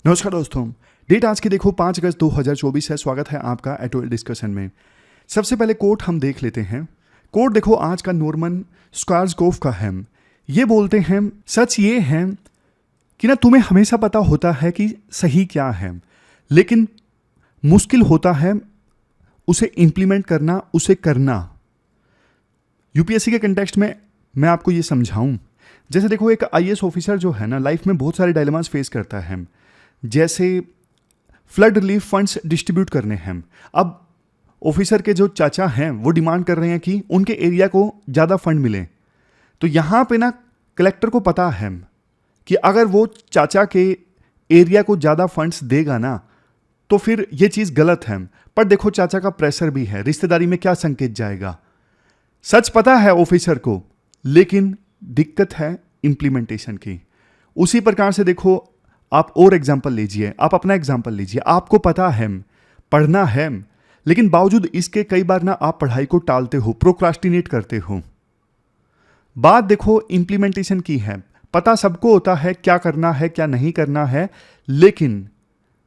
नमस्कार दोस्तों, डेट आज की देखो 5 अगस्त 2024 है। स्वागत है आपका एटोल डिस्कशन में। सबसे पहले कोट हम देख लेते हैं। कोट देखो आज का नॉर्मन स्कार्सकोफ का है। ये बोलते हैं, सच ये है कि ना तुम्हें हमेशा पता होता है कि सही क्या है, लेकिन मुश्किल होता है उसे इम्प्लीमेंट करना, उसे करना। यूपीएससी के कंटेक्स्ट में मैं आपको ये समझाऊं, जैसे देखो एक आईएएस ऑफिसर जो है ना लाइफ में बहुत सारे डायलेमास फेस करता है। जैसे फ्लड रिलीफ फंड्स डिस्ट्रीब्यूट करने हैं। अब ऑफिसर के जो चाचा हैं वो डिमांड कर रहे हैं कि उनके एरिया को ज़्यादा फंड मिले। तो यहाँ पे ना कलेक्टर को पता है कि अगर वो चाचा के एरिया को ज़्यादा फंड्स देगा ना तो फिर ये चीज़ गलत है। पर देखो चाचा का प्रेशर भी है, रिश्तेदारी में क्या संकेत जाएगा। सच पता है ऑफिसर को, लेकिन दिक्कत है इम्प्लीमेंटेशन की। उसी प्रकार से देखो आप और एग्जाम्पल लीजिए, आप अपना एग्जाम्पल लीजिए। आपको पता है पढ़ना है, लेकिन बावजूद इसके कई बार ना आप पढ़ाई को टालते हो, प्रोक्रास्टिनेट करते हो। बात देखो इम्प्लीमेंटेशन की है। पता सबको होता है क्या करना है क्या नहीं करना है, लेकिन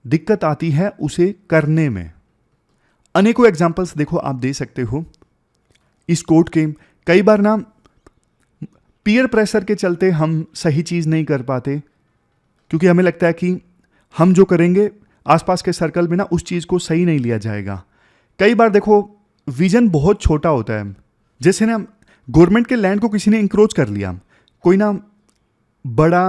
दिक्कत आती है उसे करने में। अनेकों एग्जाम्पल्स देखो आप दे सकते हो इस कोट के। कई बार ना पीयर प्रेशर के चलते हम सही चीज़ नहीं कर पाते, क्योंकि हमें लगता है कि हम जो करेंगे आसपास के सर्कल में ना उस चीज़ को सही नहीं लिया जाएगा। कई बार देखो विजन बहुत छोटा होता है। जैसे ना गवर्नमेंट के लैंड को किसी ने इंक्रोच कर लिया, कोई ना बड़ा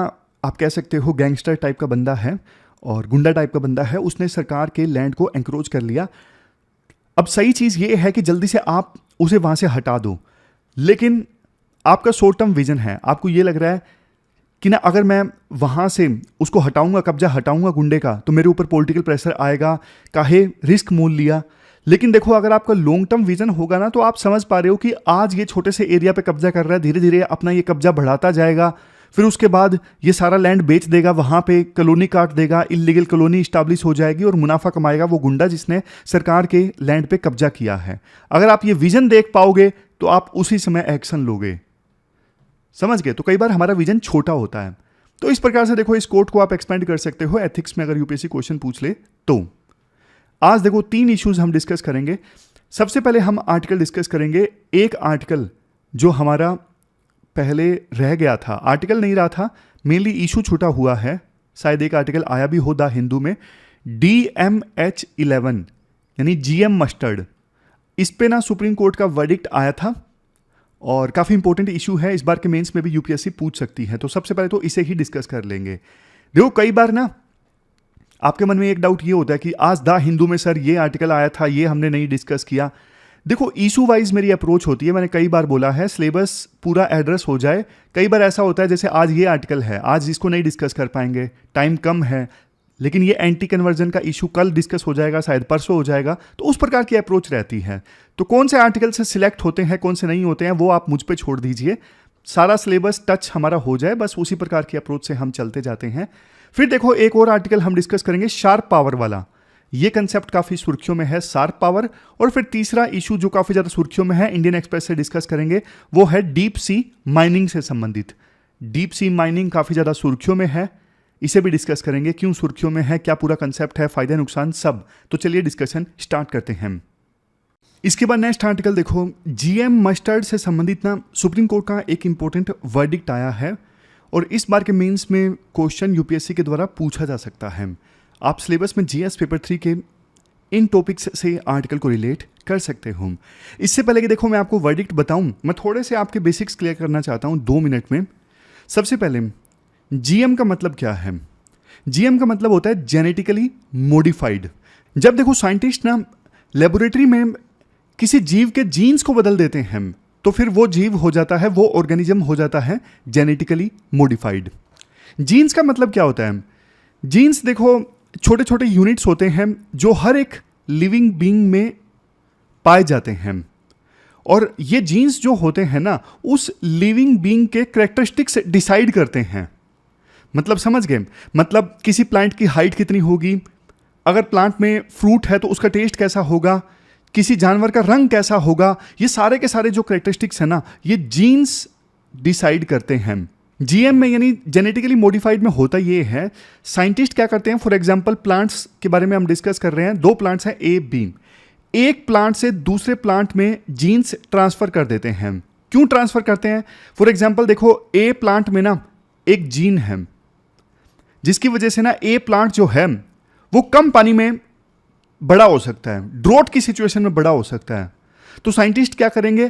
आप कह सकते हो गैंगस्टर टाइप का बंदा है और गुंडा टाइप का बंदा है, उसने सरकार के लैंड को इंक्रोच कर लिया। अब सही चीज़ ये है कि जल्दी से आप उसे वहाँ से हटा दो, लेकिन आपका शॉर्ट टर्म विजन है। आपको ये लग रहा है कि ना अगर मैं वहाँ से उसको हटाऊंगा, कब्जा हटाऊंगा गुंडे का, तो मेरे ऊपर पॉलिटिकल प्रेशर आएगा, काहे रिस्क मोल लिया। लेकिन देखो अगर आपका लॉन्ग टर्म विजन होगा ना, तो आप समझ पा रहे हो कि आज ये छोटे से एरिया पे कब्जा कर रहा है, धीरे धीरे अपना ये कब्जा बढ़ाता जाएगा, फिर उसके बाद ये सारा लैंड बेच देगा, वहाँ पे कॉलोनी काट देगा, इलीगल कॉलोनी इस्टेब्लिश हो जाएगी और मुनाफा कमाएगा वो गुंडा जिसने सरकार के लैंड पे कब्जा किया है। अगर आप ये विजन देख पाओगे तो आप उसी समय एक्शन लोगे। समझ गए? तो कई बार हमारा विजन छोटा होता है। तो इस प्रकार से देखो इस कोट को आप एक्सपेंड कर सकते हो एथिक्स में, अगर यूपीएससी क्वेश्चन पूछ ले तो। आज देखो 3 इश्यूज हम डिस्कस करेंगे। सबसे पहले हम आर्टिकल डिस्कस करेंगे। एक आर्टिकल जो हमारा पहले रह गया था, आर्टिकल नहीं रहा था, मेनली इशू छूटा हुआ है, शायद एक आर्टिकल आया भी हो द हिंदू में, DMH11 यानी GM मस्टर्ड। इस पे ना सुप्रीम कोर्ट का वर्डिक्ट आया था और काफ़ी इंपॉर्टेंट इशू है, इस बार के मेंस में भी यूपीएससी पूछ सकती है। तो सबसे पहले तो इसे ही डिस्कस कर लेंगे। देखो कई बार ना आपके मन में एक डाउट ये होता है कि आज द हिंदू में सर ये आर्टिकल आया था, ये हमने नहीं डिस्कस किया। देखो इशू वाइज मेरी अप्रोच होती है, मैंने कई बार बोला है, सिलेबस पूरा एड्रेस हो जाए। कई बार ऐसा होता है जैसे आज ये आर्टिकल है, आज इसको नहीं डिस्कस कर पाएंगे, टाइम कम है, लेकिन ये एंटी कन्वर्जन का इशू कल डिस्कस हो जाएगा, शायद परसों हो जाएगा। तो उस प्रकार की अप्रोच रहती है। तो कौन से आर्टिकल से सिलेक्ट होते हैं, कौन से नहीं होते हैं, वो आप मुझ पे छोड़ दीजिए। सारा सिलेबस टच हमारा हो जाए, बस उसी प्रकार की अप्रोच से हम चलते जाते हैं। फिर देखो एक और आर्टिकल हम डिस्कस करेंगे, शार्प पावर वाला। ये कंसेप्ट काफ़ी सुर्खियों में है, शार्प पावर। और फिर तीसरा इशू जो काफ़ी ज़्यादा सुर्खियों में है, इंडियन एक्सप्रेस से डिस्कस करेंगे, वो है डीप सी माइनिंग से संबंधित। डीप सी माइनिंग काफ़ी ज़्यादा सुर्खियों में है, इसे भी डिस्कस करेंगे, क्यों सुर्खियों में है, क्या पूरा कंसेप्ट है, फायदे नुकसान सब। तो चलिए डिस्कशन स्टार्ट करते हैं। इसके बाद नेक्स्ट आर्टिकल देखो, GM मस्टर्ड से संबंधित ना सुप्रीम कोर्ट का एक इंपॉर्टेंट वर्डिक्ट आया है और इस बार के मेंस में क्वेश्चन यूपीएससी के द्वारा पूछा जा सकता है। आप सिलेबस में GS पेपर 3 के इन टॉपिक्स से आर्टिकल को रिलेट कर सकते हो। इससे पहले कि देखो मैं आपको वर्डिक्ट बताऊं, मैं थोड़े से आपके बेसिक्स क्लियर करना चाहता हूं 2 मिनट में। सबसे पहले GM का मतलब क्या है? GM का मतलब होता है जेनेटिकली मॉडिफाइड। जब देखो साइंटिस्ट ना लेबोरेटरी में किसी जीव के जीन्स को बदल देते हैं, तो फिर वो जीव हो जाता है, वो ऑर्गेनिज्म हो जाता है जेनेटिकली मॉडिफाइड। जीन्स का मतलब क्या होता है? जीन्स देखो छोटे छोटे यूनिट्स होते हैं जो हर एक लिविंग बीइंग में पाए जाते हैं, और ये जीन्स जो होते हैं ना उस लिविंग बीइंग के कैरेक्टरिस्टिक्स डिसाइड करते हैं। मतलब समझ गए? मतलब किसी प्लांट की हाइट कितनी होगी, अगर प्लांट में फ्रूट है तो उसका टेस्ट कैसा होगा, किसी जानवर का रंग कैसा होगा, ये सारे के सारे जो कैरेक्टरिस्टिक्स है ना ये जीन्स डिसाइड करते हैं। जीएम में यानी जेनेटिकली मॉडिफाइड में होता ये है, साइंटिस्ट क्या करते हैं, फॉर एग्जांपल प्लांट्स के बारे में हम डिस्कस कर रहे हैं, दो प्लांट्स हैं ए बी, एक प्लांट से दूसरे प्लांट में जीन्स ट्रांसफर कर देते हैं। क्यों ट्रांसफर करते हैं? फॉर एग्जांपल देखो, ए प्लांट में ना एक जीन है जिसकी वजह से ना ए प्लांट जो है वो कम पानी में बड़ा हो सकता है, ड्रोट की सिचुएशन में बड़ा हो सकता है। तो साइंटिस्ट क्या करेंगे,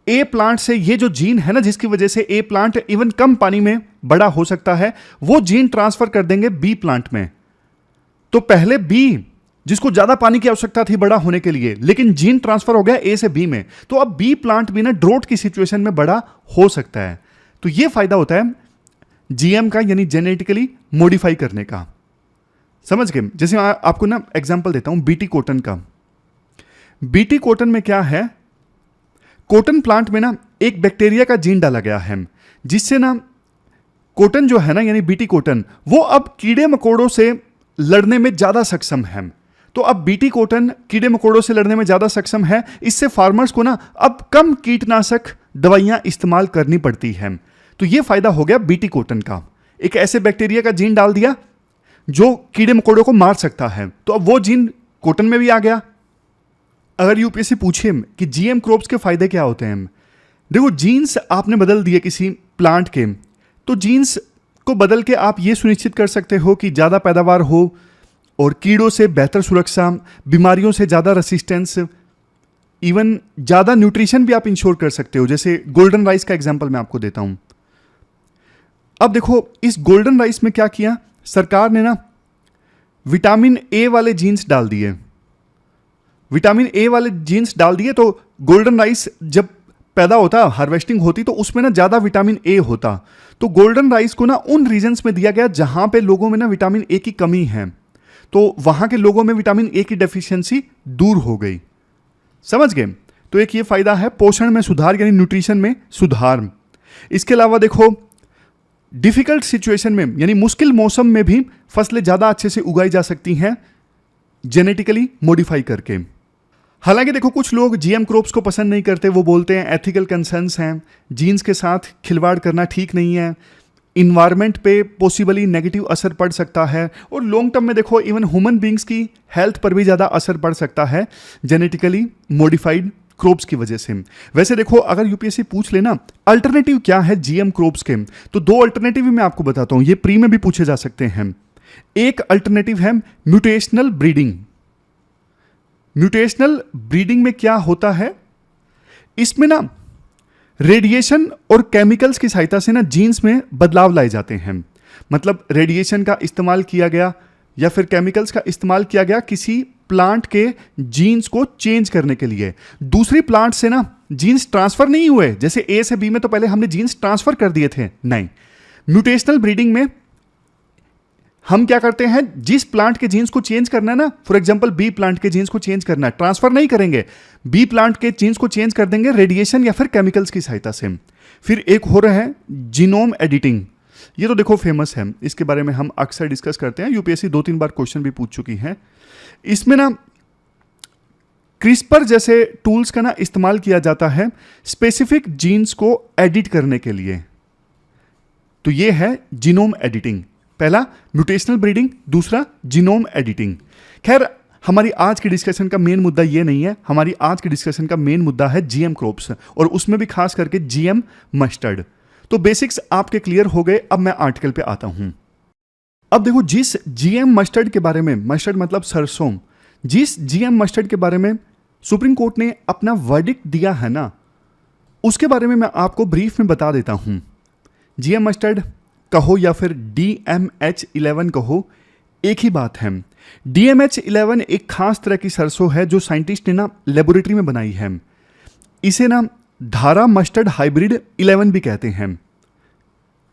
ए प्लांट से ये जो जीन है ना जिसकी वजह से ए प्लांट इवन कम पानी में बड़ा हो सकता है, वो जीन ट्रांसफर कर देंगे बी प्लांट में। तो पहले बी जिसको ज्यादा पानी की आवश्यकता थी बड़ा होने के लिए, लेकिन जीन ट्रांसफर हो गया ए से बी में, तो अब बी प्लांट भी ना ड्रोट की सिचुएशन में बड़ा हो सकता है। तो ये फायदा होता है जीएम का, यानी जेनेटिकली मॉडिफाई करने का। समझ गए? जैसे आपको ना एग्जांपल देता हूं बीटी कॉटन का। बीटी कॉटन में क्या है, कॉटन प्लांट में ना एक बैक्टीरिया का जीन डाला गया है जिससे ना कॉटन जो है ना यानी बीटी कॉटन, वो अब कीड़े मकोड़ों से लड़ने में ज्यादा सक्षम है। तो अब बीटी कॉटन कीड़े मकोड़ों से लड़ने में ज्यादा सक्षम है, इससे फार्मर्स को ना अब कम कीटनाशक दवाइयां इस्तेमाल करनी पड़ती है। तो ये फायदा हो गया बीटी कॉटन का। एक ऐसे बैक्टीरिया का जीन डाल दिया जो कीड़े मकोड़ों को मार सकता है, तो अब वो जीन कॉटन में भी आ गया। अगर यूपीएससी पूछे कि जीएम क्रॉप्स के फायदे क्या होते हैं, देखो जीन्स आपने बदल दिए किसी प्लांट के, तो जीन्स को बदल के आप ये सुनिश्चित कर सकते हो कि ज़्यादा पैदावार हो और कीड़ों से बेहतर सुरक्षा, बीमारियों से ज़्यादा रेसिस्टेंस, इवन ज़्यादा न्यूट्रिशन भी आप इंश्योर कर सकते हो। जैसे गोल्डन राइस का एग्जाम्पल मैं आपको देता हूँ। अब देखो इस गोल्डन राइस में क्या किया, सरकार ने ना विटामिन ए वाले जीन्स डाल दिए। विटामिन ए वाले जीन्स डाल दिए तो गोल्डन राइस जब पैदा होता, हार्वेस्टिंग होती, तो उसमें ना ज़्यादा विटामिन ए होता। तो गोल्डन राइस को ना उन रीजन्स में दिया गया जहाँ पे लोगों में ना विटामिन ए की कमी है, तो वहाँ के लोगों में विटामिन ए की डेफिशिएंसी दूर हो गई। समझ गए? तो एक ये फायदा है पोषण में सुधार, यानी न्यूट्रिशन में सुधार। इसके अलावा देखो डिफिकल्ट सिचुएशन में यानी मुश्किल मौसम में भी फसलें ज़्यादा अच्छे से उगाई जा सकती हैं जेनेटिकली मॉडिफाई करके। हालांकि देखो कुछ लोग जीएम क्रॉप्स को पसंद नहीं करते, वो बोलते हैं एथिकल कंसर्न्स हैं, जीन्स के साथ खिलवाड़ करना ठीक नहीं है, इन्वायरमेंट पे पॉसिबली नेगेटिव असर पड़ सकता है, और लॉन्ग टर्म में देखो इवन ह्यूमन बींग्स की हेल्थ पर भी ज़्यादा असर पड़ सकता है जेनेटिकली मॉडिफाइड क्रॉप्स की वजह से। वैसे देखो अगर यूपीएससी पूछ लेना अल्टरनेटिव क्या है जीएम क्रॉप्स के, तो दो अल्टरनेटिव मैं आपको बताता हूं, ये प्री में भी पूछे जा सकते हैं। एक अल्टरनेटिव है म्यूटेशनल ब्रीडिंग। म्यूटेशनल ब्रीडिंग में क्या होता है, इसमें ना रेडिएशन और केमिकल्स की सहायता से ना जीन्स में बदलाव लाए जाते हैं। मतलब रेडिएशन का इस्तेमाल किया गया या फिर केमिकल्स का इस्तेमाल किया गया किसी प्लांट के जीन्स को चेंज करने के लिए। दूसरी प्लांट से ना जीन्स ट्रांसफर नहीं हुए, जैसे ए से बी में तो पहले हमने जीन्स ट्रांसफर कर दिए थे, नहीं। म्यूटेशनल ब्रीडिंग में हम क्या करते हैं, जिस प्लांट के जीन्स को चेंज करना है ना, फॉर एग्जांपल बी प्लांट के जीन्स को चेंज करना है, ट्रांसफर नहीं करेंगे, बी प्लांट के जीन्स को चेंज कर देंगे रेडिएशन या फिर केमिकल्स की सहायता से। फिर एक हो रहा है जीनोम एडिटिंग, ये तो देखो फेमस है, इसके बारे में हम अक्सर डिस्कस करते हैं, यूपीएससी 2-3 बार क्वेश्चन भी पूछ चुकी है। इसमें ना क्रिस्पर जैसे टूल्स का ना इस्तेमाल किया जाता है स्पेसिफिक जीन्स को एडिट करने के लिए। तो ये है जीनोम एडिटिंग, पहला म्यूटेशनल ब्रीडिंग, दूसरा जीनोम एडिटिंग। खैर हमारी आज की डिस्कशन का मेन मुद्दा ये नहीं है, हमारी आज की डिस्कशन का मेन मुद्दा है जीएम क्रॉप्स, और उसमें भी खास करके जीएम मस्टर्ड। तो बेसिक्स आपके क्लियर हो गए, अब मैं आर्टिकल पे आता हूं। अब देखो जिस जीएम मस्टर्ड के बारे में, मस्टर्ड मतलब सरसों, जिस जीएम मस्टर्ड के बारे में सुप्रीम कोर्ट ने अपना वर्डिक्ट दिया है ना, उसके बारे में मैं आपको ब्रीफ में बता देता हूं। जीएम मस्टर्ड कहो या फिर DMH11 कहो, एक ही बात है। DMH11 एक खास तरह की सरसों है जो साइंटिस्ट ने ना लेबोरेटरी में बनाई है। इसे ना धारा मस्टर्ड हाइब्रिड 11 भी कहते हैं,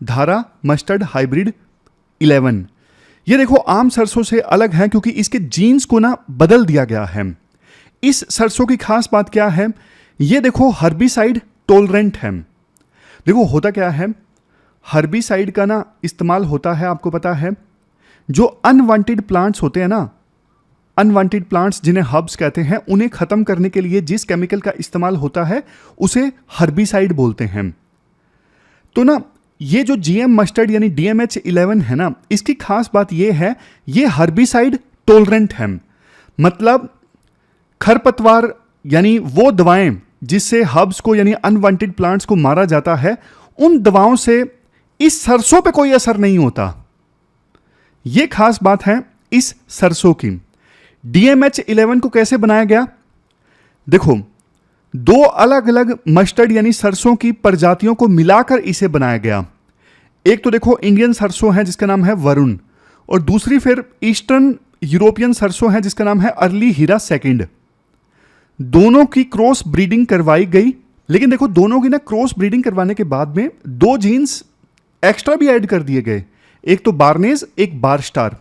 धारा मस्टर्ड हाइब्रिड 11। ये देखो आम सरसों से अलग है क्योंकि इसके जीन्स को ना बदल दिया गया है। इस सरसों की खास बात क्या है, ये देखो हर्बिसाइड टॉलरेंट है। देखो होता क्या है, हर्बिसाइड का ना इस्तेमाल होता है, आपको पता है, जो अनवांटेड प्लांट्स होते हैं ना, अनवांटेड प्लांट्स जिन्हें हर्ब्स कहते हैं, उन्हें खत्म करने के लिए जिस केमिकल का इस्तेमाल होता है उसे हर्बिसाइड बोलते हैं। तो ना ये जो जीएम मस्टर्ड यानी DMH11 है ना, इसकी खास बात ये है, ये हर्बिसाइड टोलरेंट है। मतलब खरपतवार यानी वो दवाएं जिससे हर्ब्स को यानी अनवांटेड प्लांट्स को मारा जाता है, उन दवाओं से इस सरसों पे कोई असर नहीं होता। ये खास बात है इस सरसों की। DMH11 को कैसे बनाया गया? देखो, दो अलग अलग मस्टर्ड यानी सरसों की प्रजातियों को मिलाकर इसे बनाया गया। एक तो देखो इंडियन सरसों है जिसका नाम है वरुण, और दूसरी फिर ईस्टर्न यूरोपियन सरसों है जिसका नाम है अर्ली हीरा सेकंड। दोनों की क्रॉस ब्रीडिंग करवाई गई, लेकिन देखो दोनों की ना क्रॉस ब्रीडिंग करवाने के बाद में दो जीन्स एक्स्ट्रा भी ऐड कर दिए गए, एक तो बार्नेज, एक बार स्टार।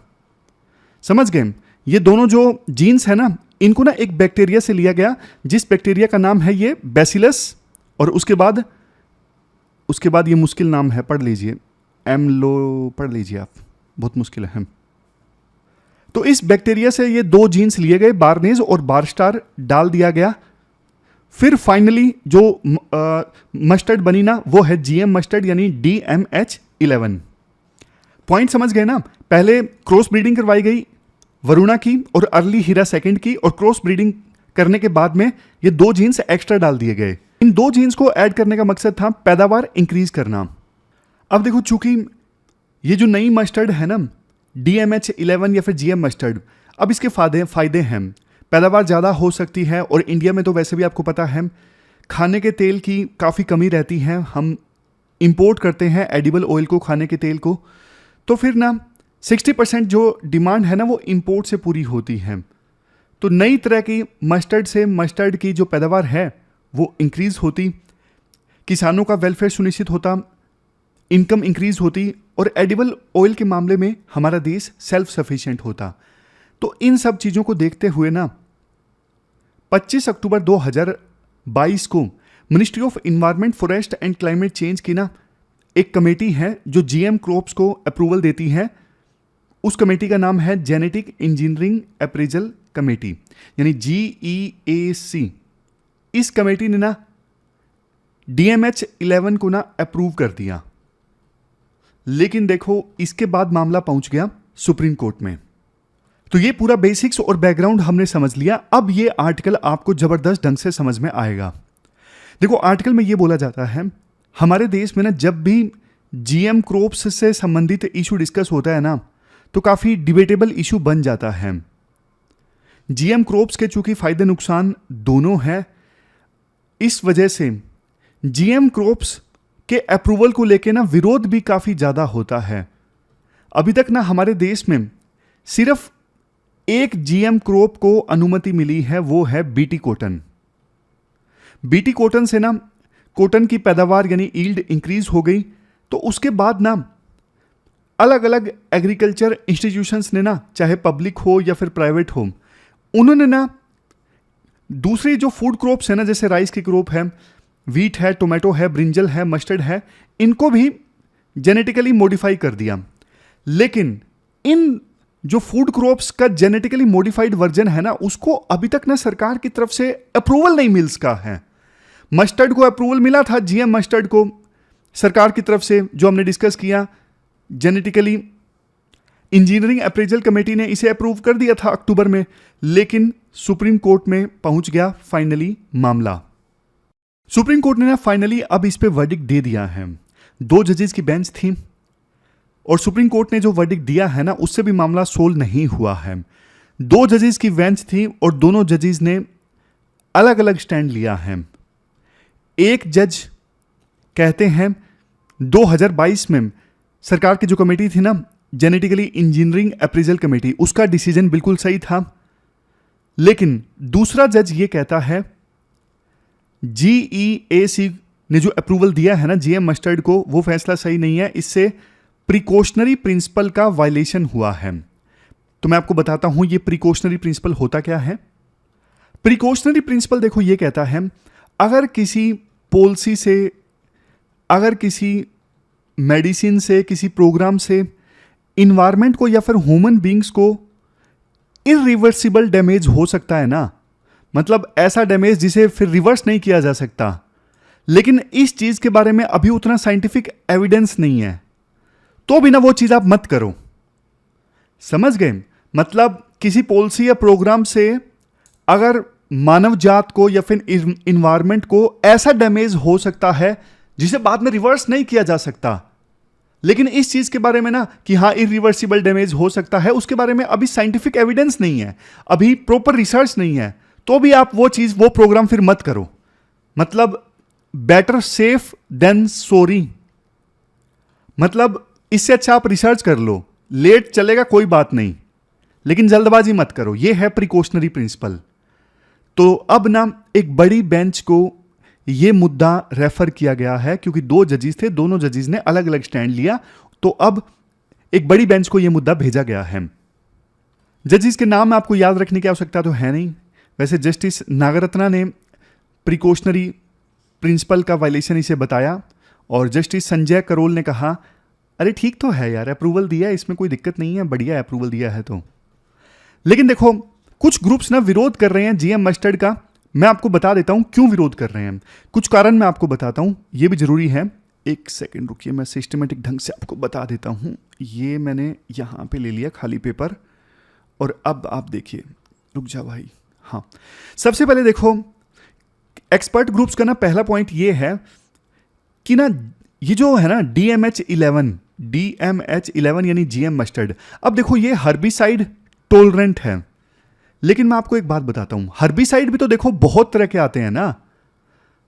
समझ गए? ये दोनों जो जीन्स है ना, इनको ना एक बैक्टीरिया से लिया गया, जिस बैक्टीरिया का नाम है ये बैसिलस, और उसके बाद ये मुश्किल नाम है, पढ़ लीजिए, एमलो पढ़ लीजिए आप, बहुत मुश्किल है। तो इस बैक्टीरिया से ये दो जीन्स लिए गए, बार्नेज और बार स्टार डाल दिया गया। फिर फाइनली जो मस्टर्ड बनी ना, वो है जीएम मस्टर्ड यानी DMH11। पॉइंट समझ गए ना? पहले क्रॉस ब्रीडिंग करवाई गई वरुणा की और अर्ली हीरा सेकंड की, और क्रॉस ब्रीडिंग करने के बाद में ये दो जीन्स एक्स्ट्रा डाल दिए गए। इन दो जीन्स को ऐड करने का मकसद था पैदावार इंक्रीज करना। अब देखो, चूंकि ये जो नई मस्टर्ड है ना, DMH11 या फिर जीएम मस्टर्ड, अब इसके फायदे हैं। पैदावार ज़्यादा हो सकती है, और इंडिया में तो वैसे भी आपको पता है खाने के तेल की काफ़ी कमी रहती है। हम इंपोर्ट करते हैं एडिबल ऑयल को, खाने के तेल को, तो फिर ना 60% जो डिमांड है ना वो इंपोर्ट से पूरी होती है। तो नई तरह की मस्टर्ड से मस्टर्ड की जो पैदावार है वो इंक्रीज होती, किसानों का वेलफेयर सुनिश्चित होता, इनकम इंक्रीज होती, और एडिबल ऑयल के मामले में हमारा देश सेल्फ सफिशिएंट होता। तो इन सब चीज़ों को देखते हुए ना 25 अक्टूबर 2022 को ministry of environment, forest and climate change की ना एक कमेटी है जो जीएम क्रॉप्स को अप्रूवल देती है। उस कमेटी का नाम है जेनेटिक इंजीनियरिंग अप्रेजल कमेटी यानी GEAC। इस कमेटी ने ना DMH11 को ना अप्रूव कर दिया, लेकिन देखो इसके बाद मामला पहुंच गया सुप्रीम कोर्ट में। तो ये पूरा बेसिक्स और बैकग्राउंड हमने समझ लिया। अब ये आर्टिकल आपको जबरदस्त ढंग से समझ में आएगा। देखो, आर्टिकल में ये बोला जाता है, हमारे देश में ना जब भी जीएम क्रॉप्स से संबंधित इशू डिस्कस होता है ना, तो काफ़ी डिबेटेबल इशू बन जाता है। जीएम क्रॉप्स के चूंकि फायदे नुकसान दोनों हैं, इस वजह से जीएम क्रॉप्स के अप्रूवल को लेके ना विरोध भी काफ़ी ज़्यादा होता है। अभी तक ना हमारे देश में सिर्फ एक जीएम क्रॉप को अनुमति मिली है, वो है बीटी कॉटन। बीटी कॉटन से ना कॉटन की पैदावार यानी यील्ड इंक्रीज हो गई। तो उसके बाद ना अलग अलग एग्रीकल्चर इंस्टीट्यूशंस ने ना, चाहे पब्लिक हो या फिर प्राइवेट हो, उन्होंने ना दूसरी जो फूड क्रॉप्स है ना, जैसे राइस की क्रॉप है, वीट है, टोमेटो है, ब्रिंजल है, मस्टर्ड है, इनको भी जेनेटिकली मॉडिफाई कर दिया। लेकिन इन जो फूड क्रॉप्स का जेनेटिकली मॉडिफाइड वर्जन है ना, उसको अभी तक ना सरकार की तरफ से अप्रूवल नहीं मिल सका है। मस्टर्ड को अप्रूवल मिला था, जीएम मस्टर्ड को सरकार की तरफ से, जो हमने डिस्कस किया, जेनेटिकली इंजीनियरिंग अप्रेजल कमेटी ने इसे अप्रूव कर दिया था अक्टूबर में, लेकिन सुप्रीम कोर्ट में पहुंच गया फाइनली मामला। सुप्रीम कोर्ट ने ना फाइनली अब इस पे वर्डिक्ट दे दिया है। 2 जजेस की बेंच थी, और सुप्रीम कोर्ट ने जो वर्डिक्ट दिया है ना, उससे भी मामला सोल्व नहीं हुआ है। 2 जजेस की बेंच थी, और दोनों जजेस ने अलग अलग स्टैंड लिया है। एक जज कहते हैं 2022 में सरकार की जो कमेटी थी ना, जेनेटिकली इंजीनियरिंग अप्रेजल कमेटी, उसका डिसीजन बिल्कुल सही था। लेकिन दूसरा जज ये कहता है GEAC ने जो अप्रूवल दिया है ना जीएम मस्टर्ड को, वो फैसला सही नहीं है, इससे प्रिकॉशनरी प्रिंसिपल का वायलेशन हुआ है। तो मैं आपको बताता हूं ये प्रिकॉशनरी प्रिंसिपल होता क्या है। प्रिकॉशनरी प्रिंसिपल देखो ये कहता है, अगर किसी पॉलिसी से, अगर किसी मेडिसिन से, किसी प्रोग्राम से इन्वायरमेंट को या फिर ह्यूमन बींग्स को इरिवर्सिबल डैमेज हो सकता है ना, मतलब ऐसा डैमेज जिसे फिर रिवर्स नहीं किया जा सकता, लेकिन इस चीज के बारे में अभी उतना साइंटिफिक एविडेंस नहीं है, तो भी ना वो चीज आप मत करो। समझ गए? मतलब किसी पॉलिसी या प्रोग्राम से अगर मानव जात को या फिर इन्वायरमेंट को ऐसा डैमेज हो सकता है जिसे बाद में रिवर्स नहीं किया जा सकता, लेकिन इस चीज के बारे में ना कि हाँ इरिवर्सिबल डैमेज हो सकता है, उसके बारे में अभी साइंटिफिक एविडेंस नहीं है, अभी प्रॉपर रिसर्च नहीं है, तो भी आप वो चीज वो प्रोग्राम फिर मत करो। मतलब बेटर सेफ देन सॉरी। मतलब इससे अच्छा आप रिसर्च कर लो, लेट चलेगा कोई बात नहीं, लेकिन जल्दबाजी मत करो। यह है प्रिकॉशनरी प्रिंसिपल। तो अब ना एक बड़ी बेंच को यह मुद्दा रेफर किया गया है, क्योंकि 2 जजेस थे, दोनों जजेस ने अलग अलग स्टैंड लिया, तो अब एक बड़ी बेंच को यह मुद्दा भेजा गया है। जजेस के नाम आपको याद रखने की आवश्यकता तो है नहीं। वैसे जस्टिस नागरत्ना ने प्रिकॉशनरी प्रिंसिपल का वायलेशन इसे बताया, और जस्टिस संजय करोल ने कहा अरे ठीक तो है यार, अप्रूवल दिया है, इसमें कोई दिक्कत नहीं है, बढ़िया अप्रूवल दिया है तो। लेकिन देखो कुछ ग्रुप्स ना विरोध कर रहे हैं जीएम मस्टर्ड का। मैं आपको बता देता हूं क्यों विरोध कर रहे हैं, कुछ कारण मैं आपको बताता हूं, यह भी जरूरी है। एक सेकंड रुकिए, मैं सिस्टमेटिक ढंग से आपको बता देता हूं। ये मैंने यहां पे ले लिया खाली पेपर, और अब आप देखिए, रुक जा भाई। हाँ, सबसे पहले देखो एक्सपर्ट ग्रुप्स का ना पहला पॉइंट ये है कि ना ये जो है ना DMH11 यानी जीएम मस्टर्ड, अब देखो ये हर्बिसाइड टोलरेंट है, लेकिन मैं आपको एक बात बताता हूं, हर्बिसाइड भी तो देखो बहुत तरह के आते हैं ना।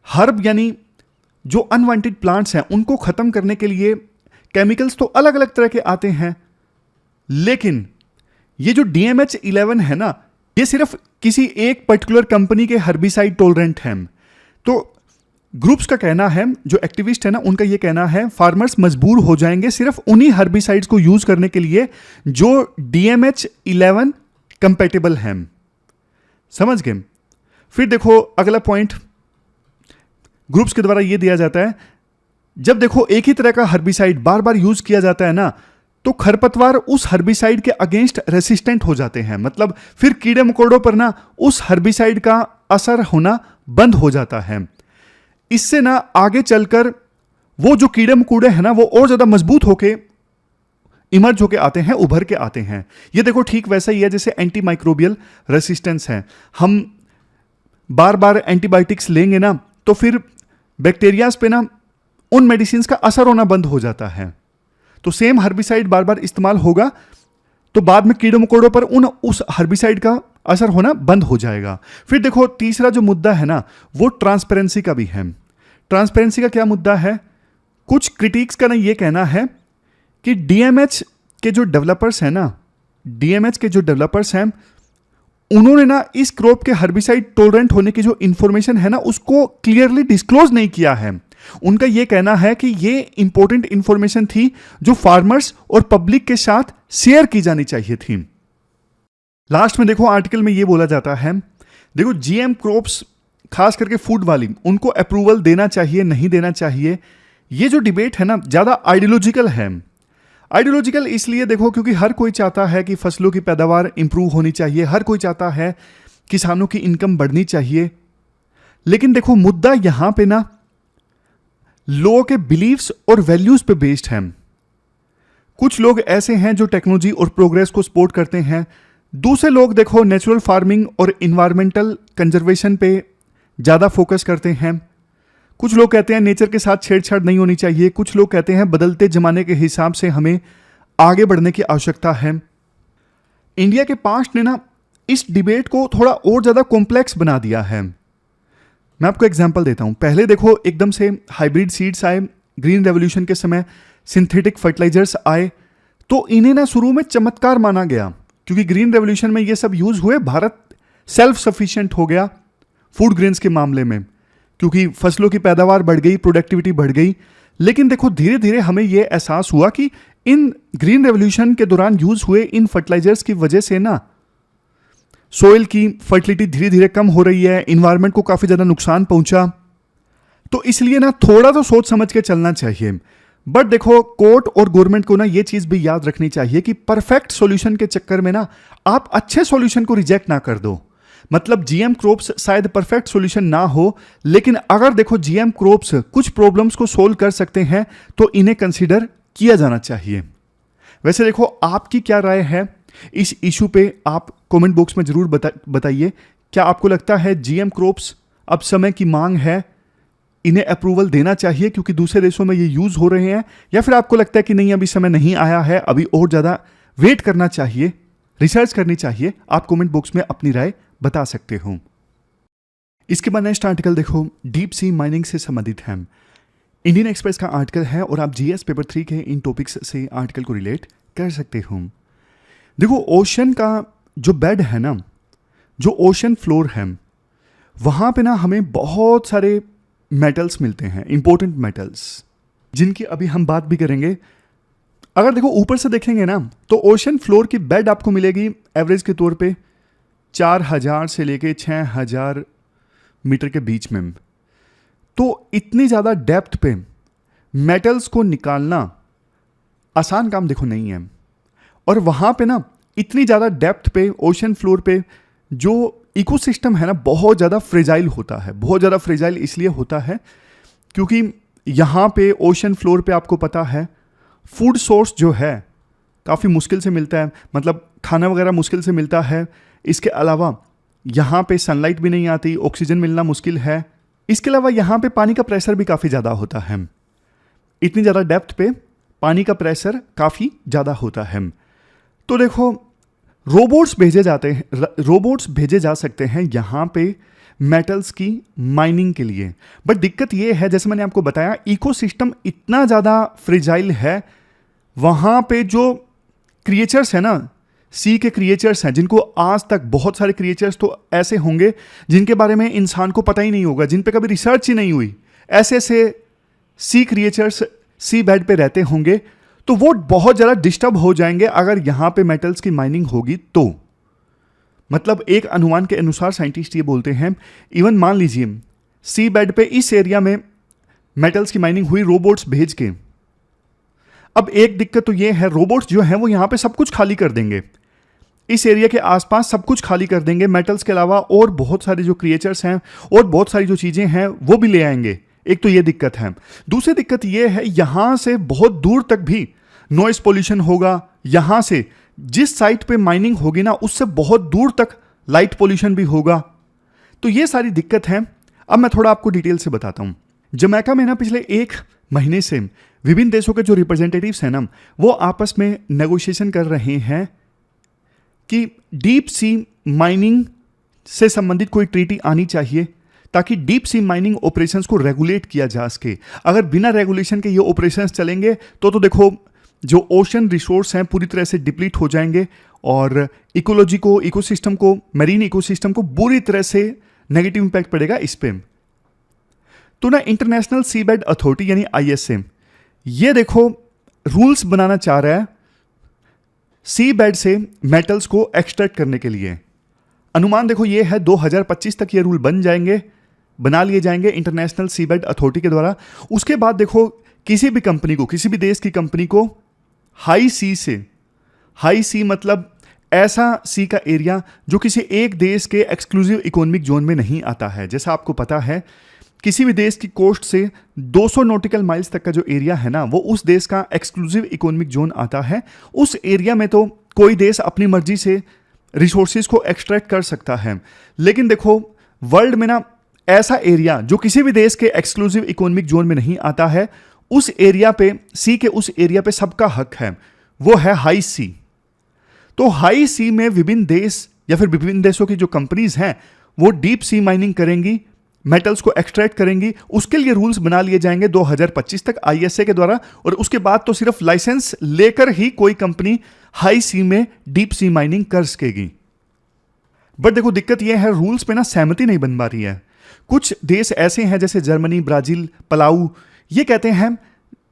हर्ब यानी जो अनवांटेड प्लांट्स हैं उनको खत्म करने के लिए केमिकल्स तो अलग अलग तरह के आते हैं, लेकिन ये जो DMH11 है ना, ये सिर्फ किसी एक पर्टिकुलर कंपनी के हर्बिसाइड टोलरेंट हैं। तो ग्रुप्स का कहना है, जो एक्टिविस्ट है ना, उनका ये कहना है फार्मर्स मजबूर हो जाएंगे सिर्फ उन्हीं हर्बिसाइड्स को यूज करने के लिए जो DMH11 कंपेटेबल हैं। समझ गए? फिर देखो अगला पॉइंट ग्रुप्स के द्वारा ये दिया जाता है, जब देखो एक ही तरह का हर्बिसाइड बार बार यूज किया जाता है ना, तो खरपतवार उस हर्बिसाइड के अगेंस्ट रेसिस्टेंट हो जाते हैं। मतलब फिर कीड़े मकोड़ों पर ना उस हर्बिसाइड का असर होना बंद हो जाता है। इससे ना आगे चलकर वो जो कीड़े मकोड़े हैं ना, वो और ज्यादा मजबूत होके इमर्ज होके आते हैं, उभर के आते हैं। ये देखो ठीक वैसा ही है जैसे एंटी माइक्रोबियल रेसिस्टेंस है। हम बार बार एंटीबायोटिक्स लेंगे ना, तो फिर बैक्टीरियाज पे ना उन मेडिसिन का असर होना बंद हो जाता है। तो सेम हर्बिसाइड बार बार इस्तेमाल होगा तो बाद में कीड़े मकोड़ों पर उस हर्बिसाइड का असर होना बंद हो जाएगा। फिर देखो तीसरा जो मुद्दा है ना, वो ट्रांसपेरेंसी का भी है। ट्रांसपेरेंसी का क्या मुद्दा है? कुछ क्रिटिक्स का ना ये कहना है कि DMH के जो डेवलपर्स हैं ना, DMH के जो डेवलपर्स हैं, उन्होंने ना इस क्रॉप के हर्बिसाइड टोलरेंट होने की जो इंफॉर्मेशन है ना, उसको क्लियरली डिस्क्लोज नहीं किया है। उनका यह कहना है कि ये इंपॉर्टेंट इंफॉर्मेशन थी जो फार्मर्स और पब्लिक के साथ शेयर की जानी चाहिए थी। लास्ट में देखो आर्टिकल में यह बोला जाता है, देखो GM क्रॉप्स खास करके फूड वाली, उनको अप्रूवल देना चाहिए नहीं देना चाहिए, ये जो डिबेट है ना ज्यादा आइडियोलॉजिकल है। आइडियोलॉजिकल इसलिए देखो क्योंकि हर कोई चाहता है कि फसलों की पैदावार इंप्रूव होनी चाहिए, हर कोई चाहता है किसानों की इनकम बढ़नी चाहिए, लेकिन देखो मुद्दा यहां पे ना लोगों के बिलीव्स और वैल्यूज पे बेस्ड है। कुछ लोग ऐसे हैं जो टेक्नोलॉजी और प्रोग्रेस को सपोर्ट करते हैं, दूसरे लोग देखो नेचुरल फार्मिंग और इन्वायरमेंटल कंजर्वेशन पे ज्यादा फोकस करते हैं। कुछ लोग कहते हैं नेचर के साथ छेड़छाड़ नहीं होनी चाहिए, कुछ लोग कहते हैं बदलते जमाने के हिसाब से हमें आगे बढ़ने की आवश्यकता है। इंडिया के पास्ट ने ना इस डिबेट को थोड़ा और ज्यादा कॉम्प्लेक्स बना दिया है। मैं आपको एग्जांपल देता हूं। पहले देखो एकदम से हाइब्रिड सीड्स आए, ग्रीन रेवोल्यूशन के समय सिंथेटिक फर्टिलाइजर्स आए, तो इन्हें ना शुरू में चमत्कार माना गया क्योंकि ग्रीन रेवोल्यूशन में ये सब यूज हुए, भारत सेल्फ सफिशिएंट हो गया फूड ग्रेन्स के मामले में, क्योंकि फसलों की पैदावार बढ़ गई, प्रोडक्टिविटी बढ़ गई। लेकिन देखो धीरे धीरे हमें यह एहसास हुआ कि इन ग्रीन रेवोल्यूशन के दौरान यूज हुए इन फर्टिलाइजर्स की वजह से ना सोइल की फर्टिलिटी धीरे धीरे कम हो रही है, इन्वायरमेंट को काफी ज्यादा नुकसान पहुंचा। तो इसलिए ना थोड़ा तो सोच समझ के चलना चाहिए। बट देखो कोर्ट और गवर्नमेंट को ना ये चीज भी याद रखनी चाहिए कि परफेक्ट सॉल्यूशन के चक्कर में ना आप अच्छे सॉल्यूशन को रिजेक्ट ना कर दो। मतलब जीएम क्रॉप्स शायद परफेक्ट सॉल्यूशन ना हो, लेकिन अगर देखो जीएम क्रॉप्स कुछ प्रॉब्लम्स को सोल्व कर सकते हैं तो इन्हें कंसीडर किया जाना चाहिए। वैसे देखो आपकी क्या राय है इस इशू पे, आप कमेंट बॉक्स में जरूर बताइए। क्या आपको लगता है जीएम क्रॉप्स अब समय की मांग है, इन्हें अप्रूवल देना चाहिए क्योंकि दूसरे देशों में ये यूज हो रहे हैं, या फिर आपको लगता है कि नहीं अभी समय नहीं आया है, अभी और ज्यादा वेट करना चाहिए, रिसर्च करनी चाहिए? आप कमेंट बॉक्स में अपनी राय बता सकते हो। इसके बाद नेक्स्ट आर्टिकल देखो, डीप सी माइनिंग से संबंधित है। इंडियन एक्सप्रेस का आर्टिकल है और आप जीएस पेपर 3 के इन टॉपिक्स से आर्टिकल को रिलेट कर सकते हो। देखो ओशन का जो बेड है ना, जो ओशन फ्लोर है, वहां पे ना हमें बहुत सारे मेटल्स मिलते हैं, इंपॉर्टेंट मेटल्स, जिनकी अभी हम बात भी करेंगे। अगर देखो ऊपर से देखेंगे ना तो ओशन फ्लोर की बेड आपको मिलेगी एवरेज के तौर पे 4000 से लेके 6000 मीटर के बीच में। तो इतनी ज़्यादा डेप्थ पे मेटल्स को निकालना आसान काम देखो नहीं है। और वहाँ पे ना इतनी ज़्यादा डेप्थ पे ओशन फ्लोर पे जो इकोसिस्टम है ना बहुत ज़्यादा फ्रेजाइल होता है। बहुत ज़्यादा फ्रेजाइल इसलिए होता है क्योंकि यहाँ पे ओशन फ्लोर पे आपको पता है फूड सोर्स जो है काफ़ी मुश्किल से मिलता है, मतलब खाना वगैरह मुश्किल से मिलता है। इसके अलावा यहाँ पे सनलाइट भी नहीं आती, ऑक्सीजन मिलना मुश्किल है। इसके अलावा यहाँ पे पानी का प्रेशर भी काफ़ी ज़्यादा होता है। इतनी ज़्यादा डेप्थ पे पानी का प्रेशर काफ़ी ज़्यादा होता है। तो देखो रोबोट्स भेजे जा सकते हैं यहाँ पे मेटल्स की माइनिंग के लिए। बट दिक्कत ये है, जैसे मैंने आपको बताया, इकोसिस्टम इतना ज़्यादा फ्रेजाइल है। वहाँ पे जो क्रिएचर्स है ना, सी के क्रिएचर्स हैं, जिनको आज तक बहुत सारे क्रिएचर्स तो ऐसे होंगे जिनके बारे में इंसान को पता ही नहीं होगा, जिन पे कभी रिसर्च ही नहीं हुई। ऐसे ऐसे सी क्रिएचर्स सी बेड पे रहते होंगे, तो वो बहुत ज़्यादा डिस्टर्ब हो जाएंगे अगर यहाँ पे मेटल्स की माइनिंग होगी तो। मतलब एक अनुमान के अनुसार साइंटिस्ट ये बोलते हैं, इवन मान लीजिए सी बेड पे इस एरिया में मेटल्स की माइनिंग हुई रोबोट्स भेज के। अब एक दिक्कत तो ये है, रोबोट्स जो हैं वो यहाँ पे सब कुछ खाली कर देंगे, इस एरिया के आसपास सब कुछ खाली कर देंगे, मेटल्स के अलावा और बहुत सारे जो क्रिएचर्स हैं और बहुत सारी जो चीज़ें हैं वो भी ले आएंगे। एक तो ये दिक्कत है। दूसरी दिक्कत ये है, यहाँ से बहुत दूर तक भी नॉइस पोल्यूशन होगा। यहाँ से जिस साइट पे माइनिंग होगी ना उससे बहुत दूर तक लाइट पोल्यूशन भी होगा। तो ये सारी दिक्कत है। अब मैं थोड़ा आपको डिटेल से बताता हूँ। जमैका में ना पिछले 1 महीने से विभिन्न देशों के जो रिप्रेजेंटेटिव्स हैं ना वो आपस में नेगोशिएशन कर रहे हैं कि डीप सी माइनिंग से संबंधित कोई ट्रीटी आनी चाहिए ताकि डीप सी माइनिंग ऑपरेशंस को रेगुलेट किया जा सके। अगर बिना रेगुलेशन के ये ऑपरेशंस चलेंगे तो देखो जो ओशन रिसोर्स हैं पूरी तरह से डिप्लीट हो जाएंगे और इकोलॉजी को, इकोसिस्टम को, मरीन इकोसिस्टम को बुरी तरह से नेगेटिव इंपैक्ट पड़ेगा इस पे। तो ना इंटरनेशनल सी बेड अथॉरिटी यानी ISA ये देखो रूल्स बनाना चाह रहा है सी बेड से मेटल्स को एक्सट्रैक्ट करने के लिए। अनुमान देखो ये है 2025 तक ये रूल बना लिए जाएंगे इंटरनेशनल सी बेड अथॉरिटी के द्वारा। उसके बाद देखो किसी भी कंपनी को, किसी भी देश की कंपनी को हाई सी मतलब ऐसा सी का एरिया जो किसी एक देश के एक्सक्लूसिव इकोनॉमिक जोन में नहीं आता है। जैसा आपको पता है किसी भी देश की कोस्ट से 200 नॉटिकल माइल्स तक का जो एरिया है ना वो उस देश का एक्सक्लूसिव इकोनॉमिक जोन आता है। उस एरिया में तो कोई देश अपनी मर्जी से रिसोर्सेज को एक्सट्रैक्ट कर सकता है। लेकिन देखो वर्ल्ड में ना ऐसा एरिया जो किसी भी देश के एक्सक्लूसिव इकोनॉमिक जोन में नहीं आता है, उस एरिया पे, सी के उस एरिया पे सबका हक है, वो है हाई सी। तो हाई सी में विभिन्न देश या फिर विभिन्न देशों की जो कंपनीज हैं वो डीप सी माइनिंग करेंगी, मेटल्स को एक्सट्रैक्ट करेंगी। उसके लिए रूल्स बना लिए जाएंगे 2025 तक ISA के द्वारा, और उसके बाद तो सिर्फ लाइसेंस लेकर ही कोई कंपनी हाई सी में डीप सी माइनिंग कर सकेगी। बट देखो दिक्कत यह है रूल्स पे ना सहमति नहीं बन पा रही है। कुछ देश ऐसे हैं जैसे जर्मनी, ब्राजील, पलाऊ, ये कहते हैं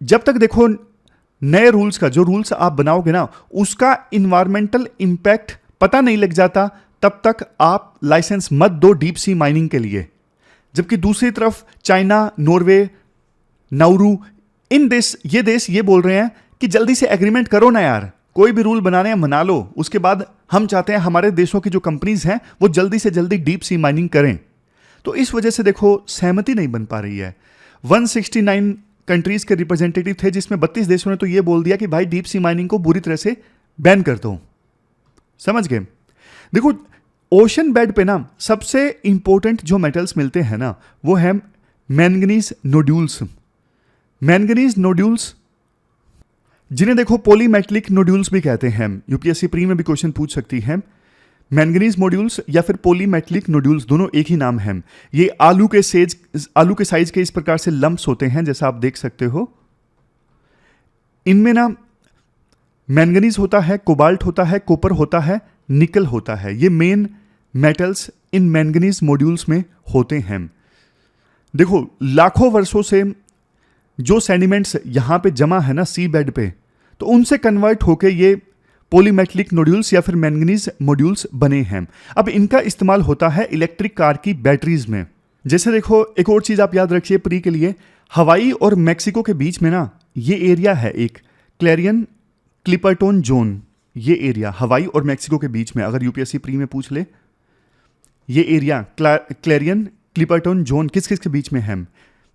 जब तक देखो नए रूल्स का, जो रूल्स आप बनाओगे ना उसका इन्वायरमेंटल इंपैक्ट पता नहीं लग जाता तब तक आप लाइसेंस मत दो डीप सी माइनिंग के लिए। जबकि दूसरी तरफ चाइना, नॉर्वे, नाउरू, ये देश ये बोल रहे हैं कि जल्दी से एग्रीमेंट करो ना यार, कोई भी रूल बनाने हैं बना लो, उसके बाद हम चाहते हैं हमारे देशों की जो कंपनीज हैं वो जल्दी से जल्दी डीप सी माइनिंग करें। तो इस वजह से देखो सहमति नहीं बन पा रही है। 169 कंट्रीज के रिप्रेजेंटेटिव थे, जिसमें 32 देशों ने तो ये बोल दिया कि भाई डीप सी माइनिंग को बुरी तरह से बैन कर दो। समझ गए? देखो ओशन बेड पे ना सबसे इंपॉर्टेंट जो मेटल्स मिलते हैं ना वो है मैंगनीज नोड्यूल्स। मैंगनीज नोड्यूल्स जिन्हें देखो पॉलीमेटलिक नोड्यूल्स भी कहते हैं। यूपीएससी प्री में भी क्वेश्चन पूछ सकती है। मैंगनीज नोड्यूल्स या फिर पॉलीमेटलिक नोड्यूल्स दोनों एक ही नाम है। ये आलू के साइज के इस प्रकार से लंप्स होते हैं, जैसा आप देख सकते हो। इनमें ना मैंगनीज होता है, कोबाल्ट होता है, कॉपर होता है, निकल होता है। ये main metals in manganese modules में होते हैं। देखो लाखों वर्षों से जो सेडिमेंट्स यहां पे जमा है ना सी बेड पे, तो उनसे कन्वर्ट होके ये पॉलीमेटलिक नोड्यूल्स या फिर मैंगनीज मॉड्यूल्स बने हैं। अब इनका इस्तेमाल होता है इलेक्ट्रिक कार की बैटरीज में। जैसे देखो एक और चीज आप याद रखिए प्री के लिए, हवाई और मैक्सिको के बीच में ना ये एरिया है एक क्लैरियन क्लिपर्टन जोन। ये एरिया हवाई और मैक्सिको के बीच में, अगर यूपीएससी प्री में पूछ ले, ये एरिया क्लैरियन क्लिपर्टन जोन किस किस के बीच में है?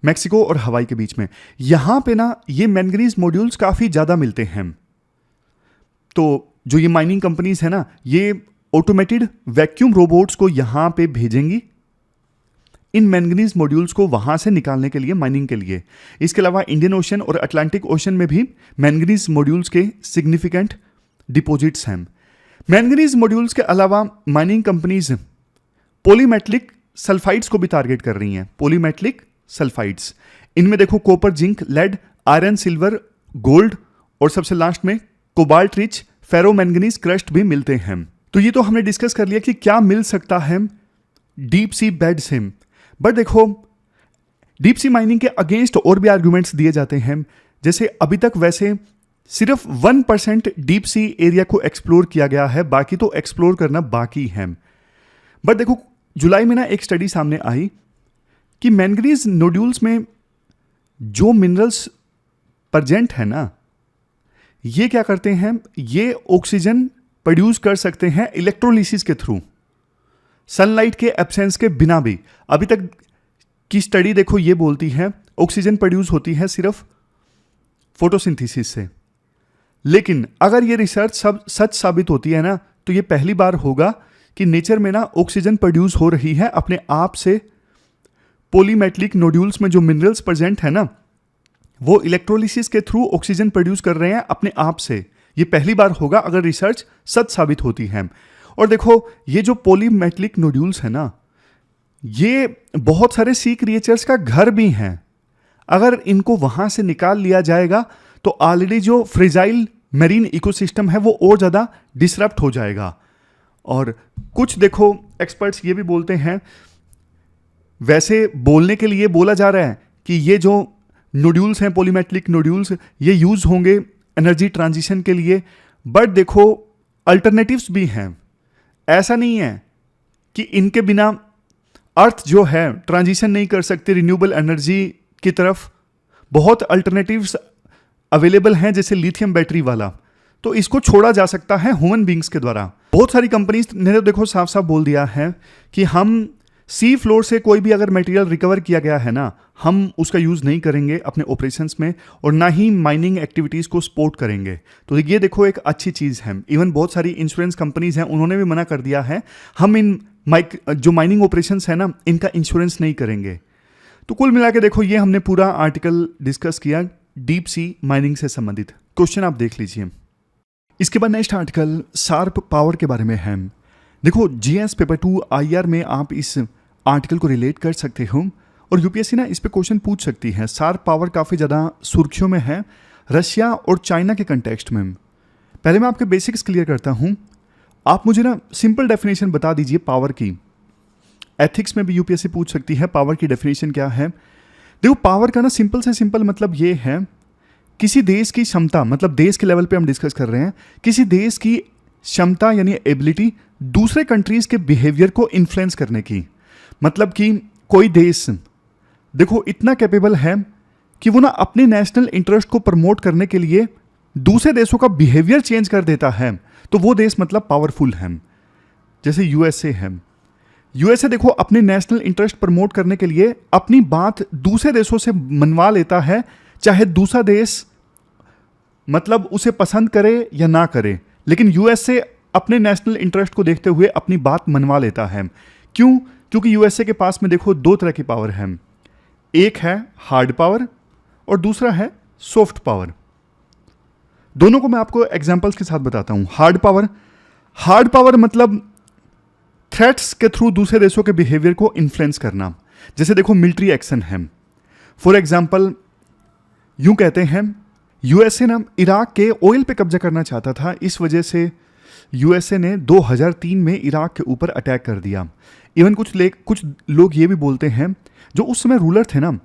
मैक्सिको और हवाई के बीच में। यहां पे ना ये मैंगनीज मॉड्यूल्स काफी ज्यादा मिलते हैं। तो जो ये माइनिंग कंपनीज है ना, ये ऑटोमेटेड वैक्यूम रोबोट्स को यहां पे भेजेंगी इन मैंगनीज मॉड्यूल्स को वहां से निकालने के लिए, माइनिंग के लिए। इसके अलावा इंडियन ओशन और अटलांटिक ओशन में भी मैंगनीज मॉड्यूल्स के सिग्निफिकेंट डिपॉजिट्स हैं। मैंगनीज मॉड्यूल्स के अलावा माइनिंग कंपनीज पॉलीमेटलिक सल्फाइड्स को भी टारगेट कर रही हैं। पॉलीमेटलिक सल्फाइड्स, इनमें देखो copper, zinc, lead, iron, silver, gold और सबसे लास्ट में कोबाल्ट रिच फेरोमैंगनीज क्रस्ट भी मिलते हैं। तो ये तो हमने डिस्कस कर लिया कि क्या मिल सकता है डीप सी बेड से। बट देखो डीप सी माइनिंग के अगेंस्ट और भी आर्गुमेंट्स दिए जाते हैं। जैसे अभी तक वैसे सिर्फ 1% डीप सी एरिया को एक्सप्लोर किया गया है, बाकी तो एक्सप्लोर करना बाकी है। बट देखो जुलाई में ना एक स्टडी सामने आई कि मैंगनीज नोड्यूल्स में जो मिनरल्स प्रेजेंट है ना, ये क्या करते हैं, ये ऑक्सीजन प्रोड्यूस कर सकते हैं इलेक्ट्रोलिसिस के थ्रू, सनलाइट के एब्सेंस के बिना भी। अभी तक की स्टडी देखो ये बोलती है ऑक्सीजन प्रोड्यूस होती है सिर्फ फोटोसिंथेसिस से। लेकिन अगर ये रिसर्च सब सच साबित होती है ना, तो ये पहली बार होगा कि नेचर में ना ऑक्सीजन प्रोड्यूस हो रही है अपने आप से। पॉलीमेटलिक नोड्यूल्स में जो मिनरल्स प्रेजेंट है ना, वो इलेक्ट्रोलिसिस के थ्रू ऑक्सीजन प्रोड्यूस कर रहे हैं अपने आप से। ये पहली बार होगा अगर रिसर्च सच साबित होती है। और देखो ये जो पॉलीमेटलिक नोड्यूल्स है ना, ये बहुत सारे सी क्रिएचर्स का घर भी हैं। अगर इनको वहां से निकाल लिया जाएगा तो ऑलरेडी जो फ्रेजाइल मेरीन इकोसिस्टम है वो और ज्यादा डिसरप्ट हो जाएगा। और कुछ देखो एक्सपर्ट्स ये भी बोलते हैं, वैसे बोलने के लिए बोला जा रहा है कि ये जो नोड्यूल्स हैं पॉलीमेटलिक नोड्यूल्स, ये यूज होंगे एनर्जी ट्रांजिशन के लिए। बट देखो अल्टरनेटिव्स भी हैं। ऐसा नहीं है कि इनके बिना अर्थ जो है ट्रांजिशन नहीं कर सकते रिन्यूएबल एनर्जी की तरफ। बहुत अल्टरनेटिव्स अवेलेबल हैं, जैसे लिथियम बैटरी वाला, तो इसको छोड़ा जा सकता है ह्यूमन बींग्स के द्वारा। बहुत सारी कंपनीज ने तो देखो साफ साफ बोल दिया है कि हम सी फ्लोर से कोई भी अगर मटेरियल रिकवर किया गया है ना, हम उसका यूज नहीं करेंगे अपने ऑपरेशंस में, और ना ही माइनिंग एक्टिविटीज को सपोर्ट करेंगे। तो ये देखो एक अच्छी चीज है। इवन बहुत सारी इंश्योरेंस कंपनीज हैं, उन्होंने भी मना कर दिया है हम इन जो माइनिंग ऑपरेशंस है ना, इनका इंश्योरेंस नहीं करेंगे। तो कुल मिला के देखो ये हमने पूरा आर्टिकल डिस्कस किया डीप सी माइनिंग से संबंधित। क्वेश्चन आप देख लीजिए। इसके बाद नेक्स्ट आर्टिकल शार्प पावर के बारे में है। देखो जीएस पेपर 2 आईआर में आप इस आर्टिकल को रिलेट कर सकते हो और यूपीएससी ना इस पे क्वेश्चन पूछ सकती है। शार्प पावर काफ़ी ज़्यादा सुर्खियों में है रशिया और चाइना के कंटेक्स्ट में। पहले मैं आपके बेसिक्स क्लियर करता हूँ। आप मुझे ना सिंपल डेफिनेशन बता दीजिए पावर की। एथिक्स में भी यूपीएससी पूछ सकती है पावर की डेफिनेशन क्या है। देखो पावर का ना सिंपल से सिंपल मतलब ये है किसी देश की क्षमता, मतलब देश के लेवल पे हम डिस्कस कर रहे हैं, किसी देश की क्षमता यानी एबिलिटी दूसरे कंट्रीज के बिहेवियर को इन्फ्लुएंस करने की। मतलब कि कोई देश देखो इतना कैपेबल है कि वो ना अपने नेशनल इंटरेस्ट को प्रमोट करने के लिए दूसरे देशों का बिहेवियर चेंज कर देता है तो वो देश मतलब पावरफुल है। जैसे यूएसए है। यूएसए देखो अपने नेशनल इंटरेस्ट प्रमोट करने के लिए अपनी बात दूसरे देशों से मनवा लेता है, चाहे दूसरा देश मतलब उसे पसंद करे या ना करे, लेकिन यूएसए अपने नेशनल इंटरेस्ट को देखते हुए अपनी बात मनवा लेता है। क्यों? क्योंकि यूएसए के पास में देखो दो तरह की पावर है, एक है हार्ड पावर और दूसरा है सॉफ्ट पावर। दोनों को मैं आपको एग्जांपल्स के साथ बताता हूं। हार्ड पावर मतलब थ्रेट्स के थ्रू दूसरे देशों के बिहेवियर को इन्फ्लुएंस करना। जैसे देखो मिलिट्री एक्शन है। फॉर एग्जांपल यूं कहते हैं यूएसए ना इराक के ऑयल पे कब्जा करना चाहता था, इस वजह से यूएसए ने 2003 में इराक के ऊपर अटैक कर दिया। इवन कुछ लोग ये भी बोलते हैं जो उस समय रूलर थे ना,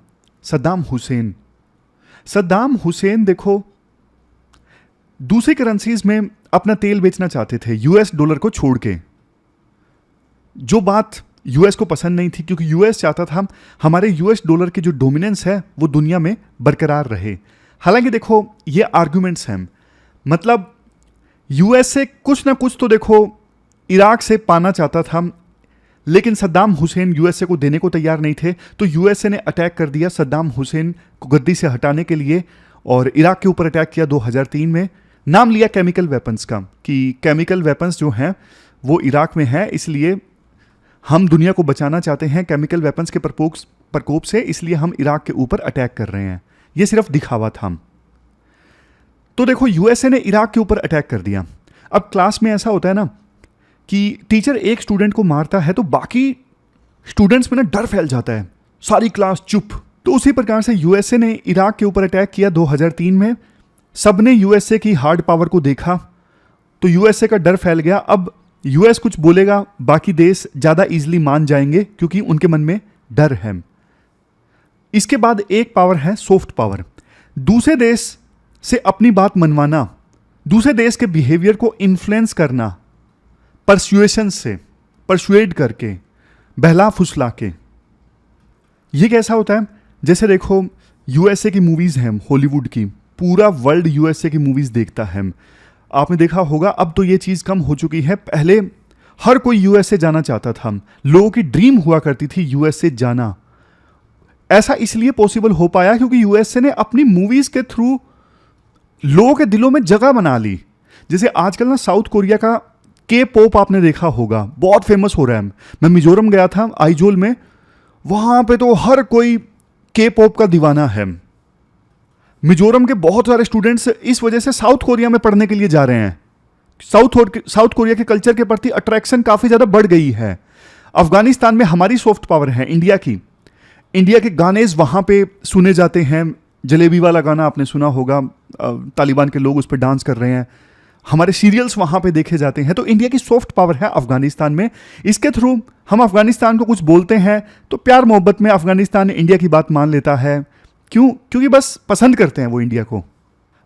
सद्दाम हुसैन देखो दूसरी करेंसीज में अपना तेल बेचना चाहते थे यूएस डॉलर को छोड़ के, जो बात यूएस को पसंद नहीं थी, क्योंकि यूएस चाहता था हमारे यूएस डॉलर की जो डोमिनेंस है वो दुनिया में बरकरार रहे। हालांकि देखो ये आर्गुमेंट्स हैं, मतलब यूएस से कुछ ना कुछ तो देखो इराक से पाना चाहता था, लेकिन सद्दाम हुसैन यूएसए को देने को तैयार नहीं थे, तो यूएसए ने अटैक कर दिया सद्दाम हुसैन को गद्दी से हटाने के लिए और इराक के ऊपर अटैक किया 2003 में। नाम लिया केमिकल वेपन्स का कि केमिकल वेपन्स जो हैं वो इराक में है, इसलिए हम दुनिया को बचाना चाहते हैं केमिकल वेपन्स के प्रकोप से, इसलिए हम इराक के ऊपर अटैक कर रहे हैं। ये सिर्फ दिखावा था। तो देखो यूएसए ने इराक के ऊपर अटैक कर दिया। अब क्लास में ऐसा होता है ना कि टीचर एक स्टूडेंट को मारता है तो बाकी स्टूडेंट्स में ना डर फैल जाता है, सारी क्लास चुप। तो उसी प्रकार से यूएसए ने इराक के ऊपर अटैक किया 2003 में। सबने यूएसए की हार्ड पावर को देखा तो यूएसए का डर फैल गया। अब यूएस कुछ बोलेगा बाकी देश ज़्यादा इजीली मान जाएंगे क्योंकि उनके मन में डर है। इसके बाद एक पावर है सॉफ्ट पावर, दूसरे देश से अपनी बात मनवाना, दूसरे देश के बिहेवियर को इन्फ्लुएंस करना, परसुएशन से, परसुएड करके, बहला फुसला के। ये कैसा होता है? जैसे देखो यूएसए की मूवीज़ हैं, हॉलीवुड की, पूरा वर्ल्ड यूएसए की मूवीज़ देखता है। आपने देखा होगा अब तो ये चीज़ कम हो चुकी है, पहले हर कोई यूएसए जाना चाहता था, लोगों की ड्रीम हुआ करती थी यूएसए जाना। ऐसा इसलिए पॉसिबल हो पाया क्योंकि यूएसए ने अपनी मूवीज़ के थ्रू लोगों के दिलों में जगह बना ली। जैसे आजकल ना साउथ कोरिया का के पॉप आपने देखा होगा, बहुत फेमस हो रहा है। मैं मिजोरम गया था आइजोल में, वहां पे तो हर कोई के पॉप का दीवाना है। मिजोरम के बहुत सारे स्टूडेंट्स इस वजह से साउथ कोरिया में पढ़ने के लिए जा रहे हैं। साउथ कोरिया के कल्चर के प्रति अट्रैक्शन काफ़ी ज़्यादा बढ़ गई है। अफगानिस्तान में हमारी सॉफ्ट पावर है इंडिया के गाने वहाँ पे सुने जाते हैं। जलेबी वाला गाना आपने सुना होगा, तालिबान के लोग उस पर डांस कर रहे हैं। हमारे सीरियल्स वहाँ पे देखे जाते हैं। तो इंडिया की सॉफ्ट पावर है अफगानिस्तान में। इसके थ्रू हम अफगानिस्तान को कुछ बोलते हैं तो प्यार मोहब्बत में अफगानिस्तान इंडिया की बात मान लेता है। क्यों? क्योंकि बस पसंद करते हैं वो इंडिया को।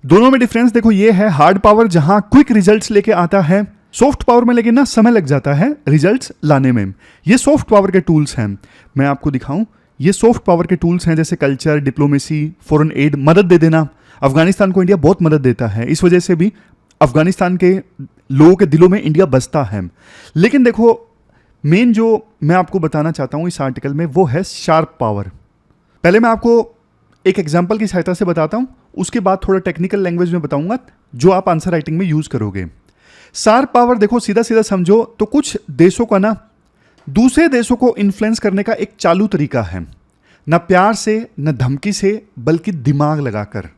दोनों में डिफरेंस देखो ये है, हार्ड पावर जहां क्विक रिजल्ट्स लेके आता है, सॉफ्ट पावर में लेकिन ना समय लग जाता है रिजल्ट्स लाने में। ये सॉफ्ट पावर के टूल्स हैं, मैं आपको दिखाऊं। ये सॉफ्ट पावर के टूल्स हैं, जैसे कल्चर, डिप्लोमेसी, फॉरेन एड, मदद दे देना। अफगानिस्तान को इंडिया बहुत मदद देता है, इस वजह से भी अफगानिस्तान के लोगों के दिलों में इंडिया बसता है। लेकिन देखो मेन जो मैं आपको बताना चाहता हूं इस आर्टिकल में वो है शार्प पावर। पहले मैं आपको एक एग्जाम्पल की सहायता से बताता हूं, उसके बाद थोड़ा टेक्निकल लैंग्वेज में बताऊंगा जो आप आंसर राइटिंग में यूज करोगे। शार्प पावर देखो सीधा सीधा समझो तो कुछ देशों का ना दूसरे देशों को इन्फ्लुएंस करने का एक चालू तरीका है, न प्यार से न धमकी से बल्कि दिमाग लगाकर।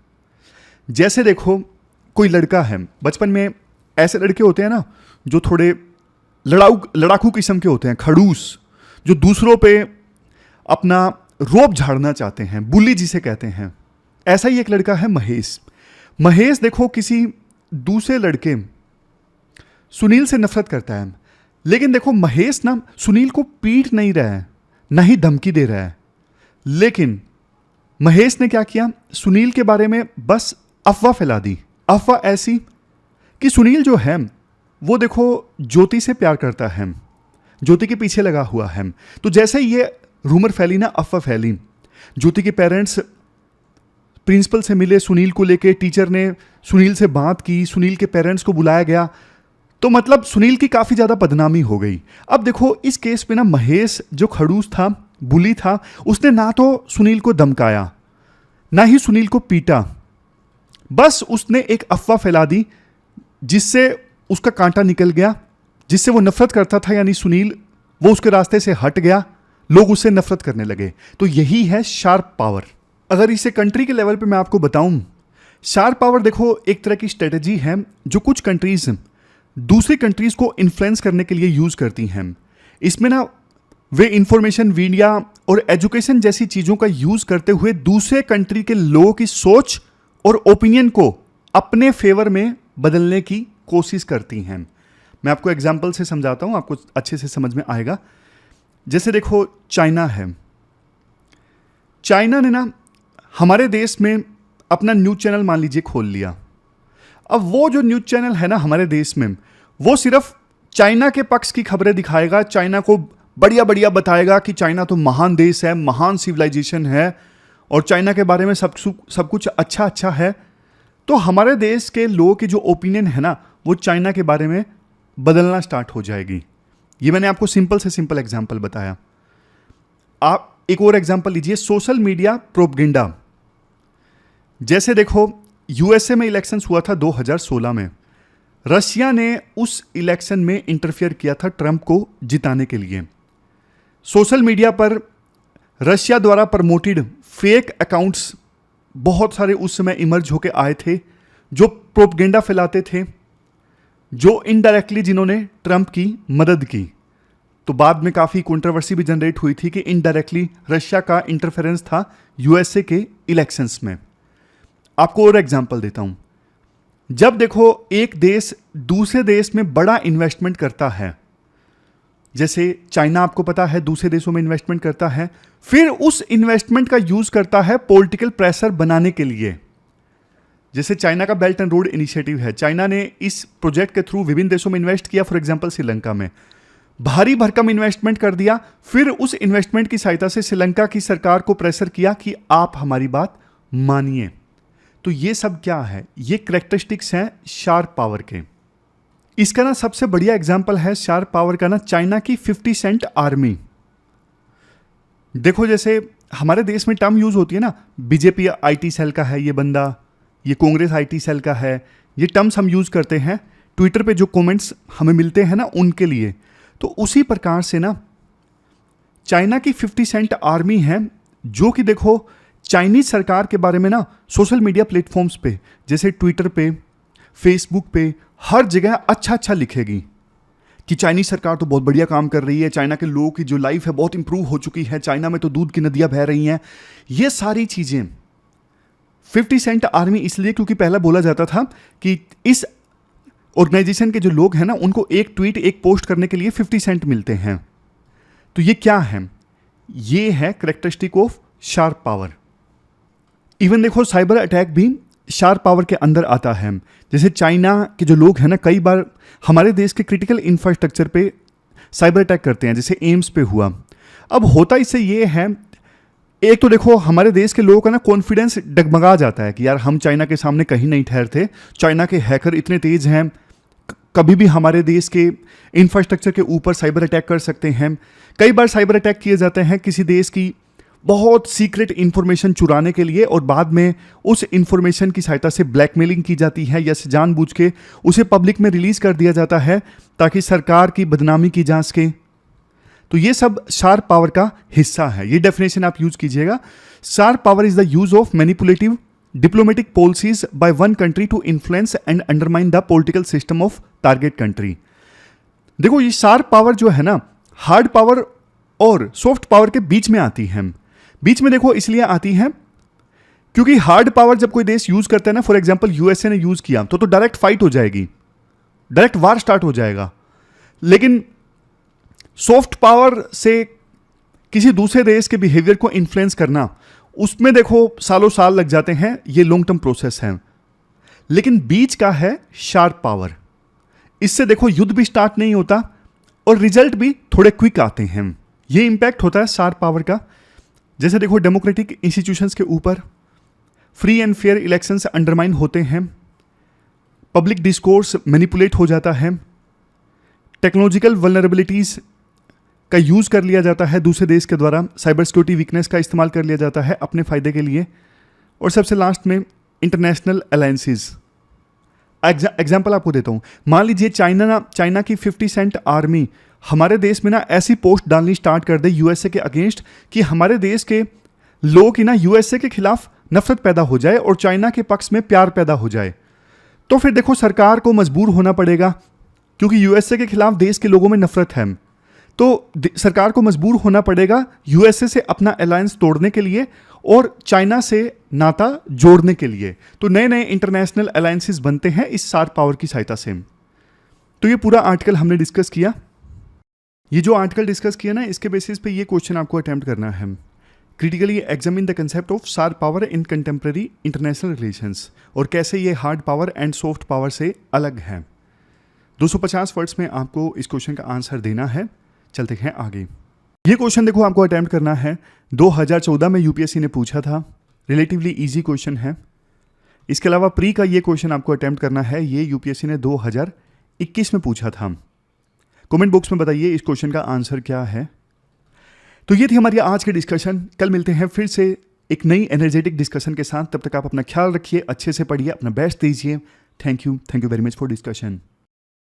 जैसे देखो कोई लड़का है, बचपन में ऐसे लड़के होते हैं ना जो थोड़े लड़ाकू किस्म के होते हैं, खड़ूस, जो दूसरों पे अपना रोब झाड़ना चाहते हैं, बुली जिसे कहते हैं। ऐसा ही एक लड़का है महेश देखो किसी दूसरे लड़के सुनील से नफरत करता है, लेकिन देखो महेश ना सुनील को पीट नहीं रहा है, न ही धमकी दे रहा है, लेकिन महेश ने क्या किया, सुनील के बारे में बस अफवाह फैला दी। अफवाह ऐसी कि सुनील जो है वो देखो ज्योति से प्यार करता है, ज्योति के पीछे लगा हुआ है। तो जैसे ही ये रूमर फैली ना, अफवाह फैली, ज्योति के पेरेंट्स प्रिंसिपल से मिले सुनील को लेके, टीचर ने सुनील से बात की, सुनील के पेरेंट्स को बुलाया गया, तो मतलब सुनील की काफ़ी ज़्यादा बदनामी हो गई। अब देखो इस केस में ना महेश जो खड़ूस था, बुली था, उसने ना तो सुनील को धमकाया ना ही सुनील को पीटा, बस उसने एक अफवाह फैला दी जिससे उसका कांटा निकल गया, जिससे वो नफरत करता था यानी सुनील, वो उसके रास्ते से हट गया, लोग उससे नफरत करने लगे। तो यही है शार्प पावर। अगर इसे कंट्री के लेवल पे मैं आपको बताऊं, शार्प पावर देखो एक तरह की स्ट्रेटजी है जो कुछ कंट्रीज दूसरी कंट्रीज को इन्फ्लुएंस करने के लिए यूज करती हैं। इसमें ना वे इंफॉर्मेशन, मीडिया और एजुकेशन जैसी चीजों का यूज करते हुए दूसरे कंट्री के लोगों की सोच और ओपिनियन को अपने फेवर में बदलने की कोशिश करती हैं। मैं आपको एग्जाम्पल से समझाता हूं, आपको अच्छे से समझ में आएगा। जैसे देखो चाइना है, चाइना ने ना हमारे देश में अपना न्यूज़ चैनल मान लीजिए खोल लिया। अब वो जो न्यूज़ चैनल है ना हमारे देश में, वो सिर्फ चाइना के पक्ष की खबरें दिखाएगा, चाइना को बढ़िया बढ़िया बताएगा कि चाइना तो महान देश है, महान सिविलाइजेशन है और चाइना के बारे में सब कुछ अच्छा अच्छा है। तो हमारे देश के लोगों की जो ओपिनियन है ना वो चाइना के बारे में बदलना स्टार्ट हो जाएगी। ये मैंने आपको सिंपल से सिंपल एग्जाम्पल बताया। आप एक और एग्जाम्पल लीजिए, सोशल मीडिया प्रोपगेंडा। जैसे देखो यूएसए में इलेक्शंस हुआ था 2016 में, रशिया ने उस इलेक्शन में इंटरफियर किया था ट्रंप को जिताने के लिए। सोशल मीडिया पर रशिया द्वारा प्रमोटेड फेक अकाउंट्स बहुत सारे उस समय इमर्ज होके आए थे जो प्रोपगेंडा फैलाते थे, जो इनडायरेक्टली जिन्होंने ट्रंप की मदद की। तो बाद में काफ़ी कंट्रोवर्सी भी जनरेट हुई थी कि इनडायरेक्टली रशिया का इंटरफेरेंस था यूएसए के इलेक्शंस में। आपको और एग्जांपल देता हूं। जब देखो एक देश दूसरे देश में बड़ा इन्वेस्टमेंट करता है, जैसे चाइना आपको पता है दूसरे देशों में इन्वेस्टमेंट करता है, फिर उस इन्वेस्टमेंट का यूज करता है पॉलिटिकल प्रेशर बनाने के लिए। जैसे चाइना का बेल्ट एंड रोड इनिशिएटिव है, चाइना ने इस प्रोजेक्ट के थ्रू विभिन्न देशों में इन्वेस्ट किया। फॉर एग्जांपल श्रीलंका में भारी भरकम इन्वेस्टमेंट कर दिया, फिर उस इन्वेस्टमेंट की सहायता से श्रीलंका की सरकार को प्रेशर किया कि आप हमारी बात मानिए। तो ये सब क्या है, ये कैरेक्टरिस्टिक्स हैं शार्प पावर के। इसका ना सबसे बढ़िया एग्जांपल है शार्प पावर का ना चाइना की 50 सेंट आर्मी। देखो जैसे हमारे देश में टर्म यूज होती है ना, बीजेपी आईटी सेल का है ये बंदा, ये कांग्रेस आईटी सेल का है, ये टर्म्स हम यूज करते हैं ट्विटर पे जो कमेंट्स हमें मिलते हैं ना उनके लिए। तो उसी प्रकार से ना चाइना की 50 सेंट आर्मी है जो कि देखो चाइनीज सरकार के बारे में ना सोशल मीडिया प्लेटफॉर्म्स पे जैसे ट्विटर पे, फेसबुक पे हर जगह अच्छा अच्छा लिखेगी कि चाइनीज सरकार तो बहुत बढ़िया काम कर रही है, चाइना के लोगों की जो लाइफ है बहुत इंप्रूव हो चुकी है, चाइना में तो दूध की नदियां बह रही हैं। ये सारी चीजें 50 सेंट आर्मी इसलिए क्योंकि पहला बोला जाता था कि इस ऑर्गेनाइजेशन के जो लोग हैं ना उनको एक ट्वीट, एक पोस्ट करने के लिए 50 सेंट मिलते हैं। तो ये क्या है, ये है characteristic of sharp power. Even देखो साइबर अटैक भी शार्प पावर के अंदर आता है। जैसे चाइना के जो लोग हैं ना कई बार हमारे देश के क्रिटिकल इंफ्रास्ट्रक्चर पे साइबर अटैक करते हैं, जैसे एम्स पे हुआ। अब होता इससे ये है, एक तो देखो हमारे देश के लोगों का ना कॉन्फिडेंस डगमगा जाता है कि यार हम चाइना के सामने कहीं नहीं ठहरते, चाइना के हैकर इतने तेज हैं, कभी भी हमारे देश के इंफ्रास्ट्रक्चर के ऊपर साइबर अटैक कर सकते हैं। कई बार साइबर अटैक किए जाते हैं किसी देश की बहुत सीक्रेट इंफॉर्मेशन चुराने के लिए और बाद में उस इंफॉर्मेशन की सहायता से ब्लैकमेलिंग की जाती है या जानबूझ के उसे पब्लिक में रिलीज कर दिया जाता है ताकि सरकार की बदनामी की जा सके। तो ये सब शार्प पावर का हिस्सा है। ये डेफिनेशन आप यूज कीजिएगा। Sharp power is the use of manipulative diplomatic policies by one country to influence and undermine the political system of target country. देखो ये शार्प पावर जो है ना हार्ड पावर और सॉफ्ट पावर के बीच में आती है। बीच में देखो इसलिए आती है क्योंकि हार्ड पावर जब कोई देश यूज करता है ना, फॉर एग्जांपल यूएसए ने यूज किया तो डायरेक्ट फाइट हो जाएगी, डायरेक्ट वार स्टार्ट हो जाएगा। लेकिन सॉफ्ट पावर से किसी दूसरे देश के बिहेवियर को इन्फ्लुएंस करना, उसमें देखो सालों साल लग जाते हैं, ये लॉन्ग टर्म प्रोसेस है। लेकिन बीच का है शार्प पावर, इससे देखो युद्ध भी स्टार्ट नहीं होता और रिजल्ट भी थोड़े क्विक आते हैं। ये इंपैक्ट होता है शार्प पावर का। जैसे देखो डेमोक्रेटिक इंस्टीट्यूशंस के ऊपर, free and fair elections undermine होते हैं, पब्लिक डिस्कोर्स मैनिपुलेट हो जाता है, टेक्नोलॉजिकल वल्नरेबिलिटीज़ का यूज़ कर लिया जाता है दूसरे देश के द्वारा, साइबर सिक्योरिटी वीकनेस का इस्तेमाल कर लिया जाता है अपने फ़ायदे के लिए, और सबसे लास्ट में इंटरनेशनल अलायंसेस। एग्जाम्पल आपको देता हूँ, मान लीजिए चाइना की 50 सेंट आर्मी हमारे देश में ना ऐसी पोस्ट डालनी स्टार्ट कर दे यूएसए के अगेंस्ट कि हमारे देश के लोगों की ना यूएसए के खिलाफ नफरत पैदा हो जाए और चाइना के पक्ष में प्यार पैदा हो जाए, तो फिर देखो सरकार को मजबूर होना पड़ेगा, क्योंकि यूएसए के खिलाफ देश के लोगों में नफरत है, तो सरकार को मजबूर होना पड़ेगा यूएसए से अपना अलायंस तोड़ने के लिए और चाइना से नाता जोड़ने के लिए। तो नए नए इंटरनेशनल अलायंसेस बनते हैं इस शार्प पावर की सहायता से। तो ये पूरा आर्टिकल हमने डिस्कस किया। ये जो आर्टिकल डिस्कस किया ना, इसके बेसिस पे ये क्वेश्चन आपको अटेम्प्ट करना है, critically examine the concept of sharp power in contemporary international relations, और कैसे ये hard power and soft power से अलग है। 250 वर्ड्स में आपको इस क्वेश्चन का आंसर देना है। चलते हैं आगे। ये क्वेश्चन देखो आपको अटेम्प्ट करना है, 2014 में यूपीएससी ने पूछा था, रिलेटिवली इजी क्वेश्चन है। इसके अलावा प्री का ये क्वेश्चन आपको अटेम्प्ट करना है, ये यूपीएससी ने 2021 में पूछा था। कमेंट बॉक्स में बताइए इस क्वेश्चन का आंसर क्या है। तो ये थी हमारी आज की डिस्कशन। कल मिलते हैं फिर से एक नई एनर्जेटिक डिस्कशन के साथ। तब तक आप अपना ख्याल रखिए, अच्छे से पढ़िए, अपना बेस्ट दीजिए। Thank you very much for discussion.